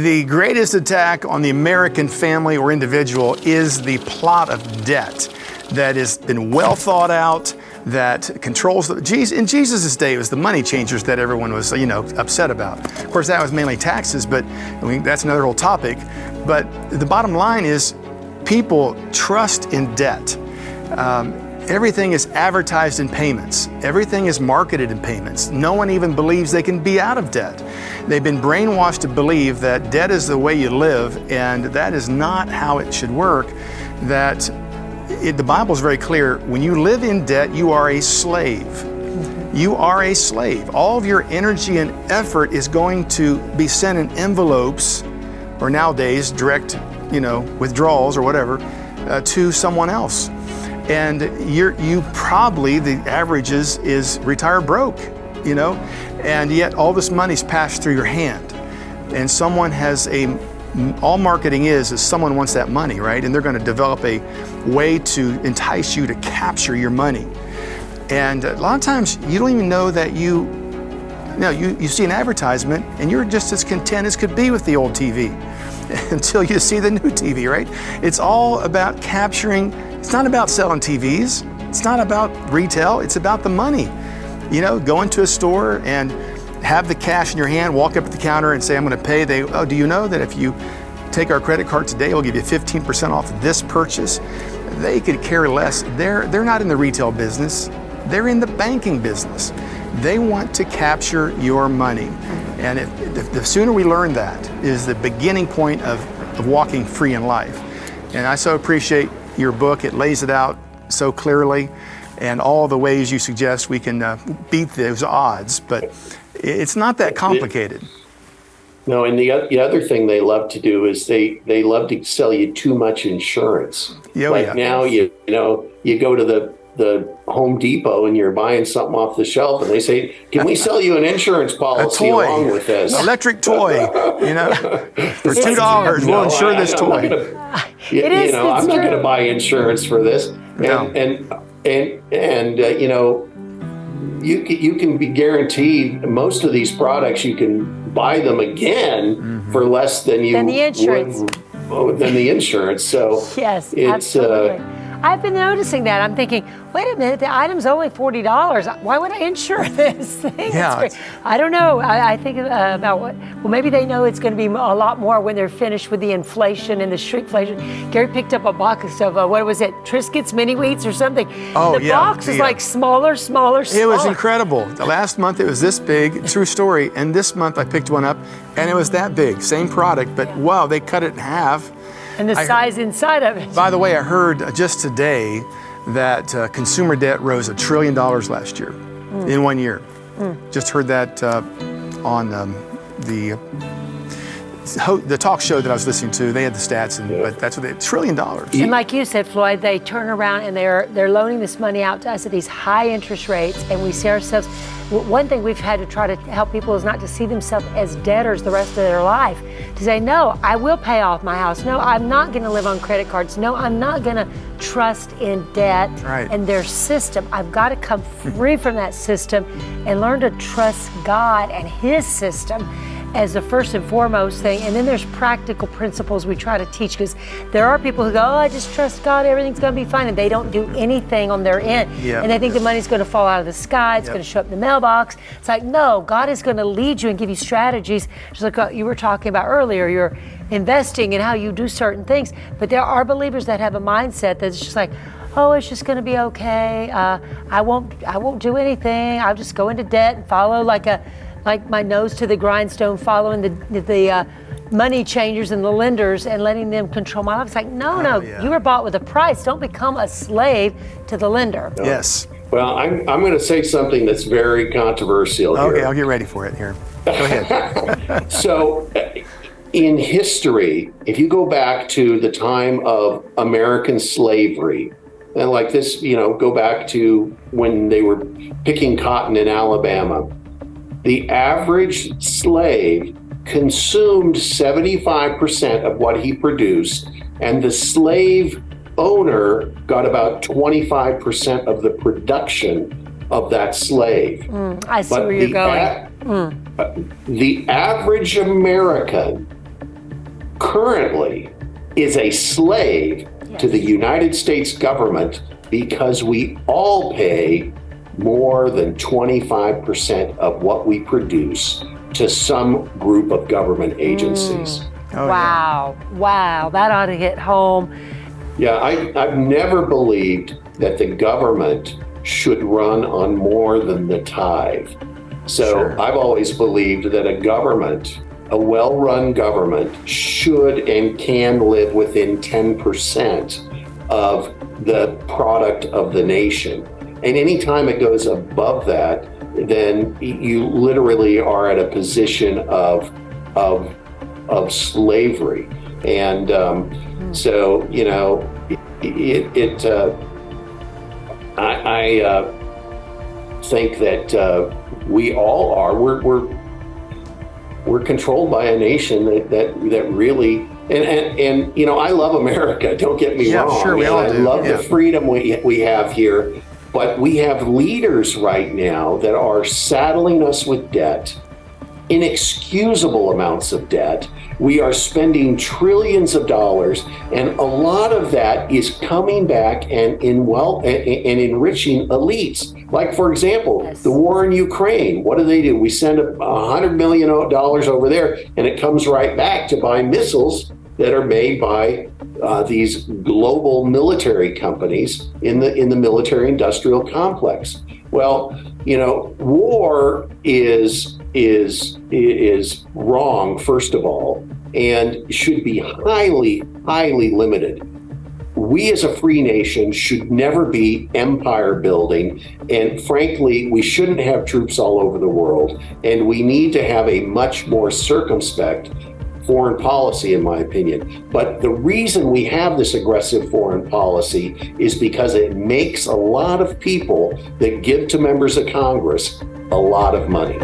The greatest attack on the American family or individual is the plot of debt that has been well thought out, that controls in Jesus' day, it was the money changers that everyone was, upset about. Of course, that was mainly taxes, but that's another whole topic. But the bottom line is people trust in debt. Everything is advertised in payments. Everything is marketed in payments. No one even believes they can be out of debt. They've been brainwashed to believe that debt is the way you live, and that is not how it should work. The Bible is very clear. When you live in debt, you are a slave. You are a slave. All of your energy and effort is going to be sent in envelopes, or nowadays direct, withdrawals or whatever, to someone else. And you probably, the average is retire broke, and yet all this money's passed through your hand. And someone has all marketing is someone wants that money, right? And they're going to develop a way to entice you to capture your money. And a lot of times you don't even know that you see an advertisement and you're just as content as could be with the old TV until you see the new TV, right? It's all about capturing. It's not about selling TVs. It's not about retail. It's about the money. Go into a store and have the cash in your hand, walk up to the counter and say, I'm going to pay. Do you know that if you take our credit card today, we'll give you 15% off this purchase? They could care less. They're not in the retail business. They're in the banking business. They want to capture your money. And the sooner we learn that is the beginning point of walking free in life. And I so appreciate your book. It lays it out so clearly, and all the ways you suggest we can beat those odds, but it's not that complicated. No, and the other thing they love to do is they love to sell you too much insurance. Now you go to the Home Depot and you're buying something off the shelf and they say, can we sell you an insurance policy along with this? Electric toy, for $2, we'll insure this toy. I'm not going to buy insurance for this. You can be guaranteed most of these products, you can buy them again for less than the insurance. So yes, it's absolutely. I've been noticing that. I'm thinking, wait a minute, the item's only $40. Why would I insure this thing? Yeah. I don't know. I think about well, maybe they know it's going to be a lot more when they're finished with the inflation and the shrinkflation. Gary picked up a box of, what was it, Triscuits Mini Wheats or something. Oh, the box is like smaller. It was incredible. The last month it was this big, true story. And this month I picked one up and it was that big, same product, but wow, they cut it in half. And the size inside of it. By the way, I heard just today that consumer debt rose $1 trillion last year, in 1 year. Just heard that on the talk show that I was listening to. They had the stats, but that's what $1 trillion. And like you said, Floyd, they turn around and they're loaning this money out to us at these high interest rates, and we see ourselves. One thing we've had to try to help people is not to see themselves as debtors the rest of their life. To say, no, I will pay off my house. No, I'm not going to live on credit cards. No, I'm not going to trust in debt and their system. I've got to come free from that system and learn to trust God and His system as the first and foremost thing. And then there's practical principles we try to teach, because there are people who go, I just trust God, everything's going to be fine, and they don't do anything on their end. And they think the money's going to fall out of the sky, it's going to show up in the mailbox. It's like, no, God is going to lead you and give you strategies, just like what you were talking about earlier. You're investing in how you do certain things, but there are believers that have a mindset that's just like, oh, it's just going to be okay. I won't do anything. I'll just go into debt and follow like my nose to the grindstone, following the money changers and the lenders and letting them control my life. It's like, no, you were bought with a price. Don't become a slave to the lender. No. Yes. Well, I'm going to say something that's very controversial here. Okay, I'll get ready for it here. Go ahead. So, in history, if you go back to the time of American slavery, and like this, go back to when they were picking cotton in Alabama, the average slave consumed 75% of what he produced, and the slave owner got about 25% of the production of that slave. I see where you're going. The average American currently is a slave to the United States government because we all pay more than 25% of what we produce to some group of government agencies. Wow, that ought to hit home. Yeah, I've never believed that the government should run on more than the tithe. So I've always believed that a well-run government should and can live within 10% of the product of the nation. And anytime it goes above that, then you literally are at a position of slavery. And so, you know, I think that we all are. We're controlled by a nation that really and you know, I love America. Don't get me wrong. Sure, we all do. I love the freedom we have here. But we have leaders right now that are saddling us with debt, inexcusable amounts of debt. We are spending trillions of dollars, and a lot of that is coming back and enriching elites. Like, for example, the war in Ukraine. What do? We send $100 million over there, and it comes right back to buy missiles that are made by these global military companies in the military-industrial complex. Well, you know, war is wrong, first of all, and should be highly limited. We as a free nation should never be empire building, and frankly, we shouldn't have troops all over the world, and we need to have a much more circumspect foreign policy, in my opinion. But the reason we have this aggressive foreign policy is because it makes a lot of people that give to members of Congress a lot of money.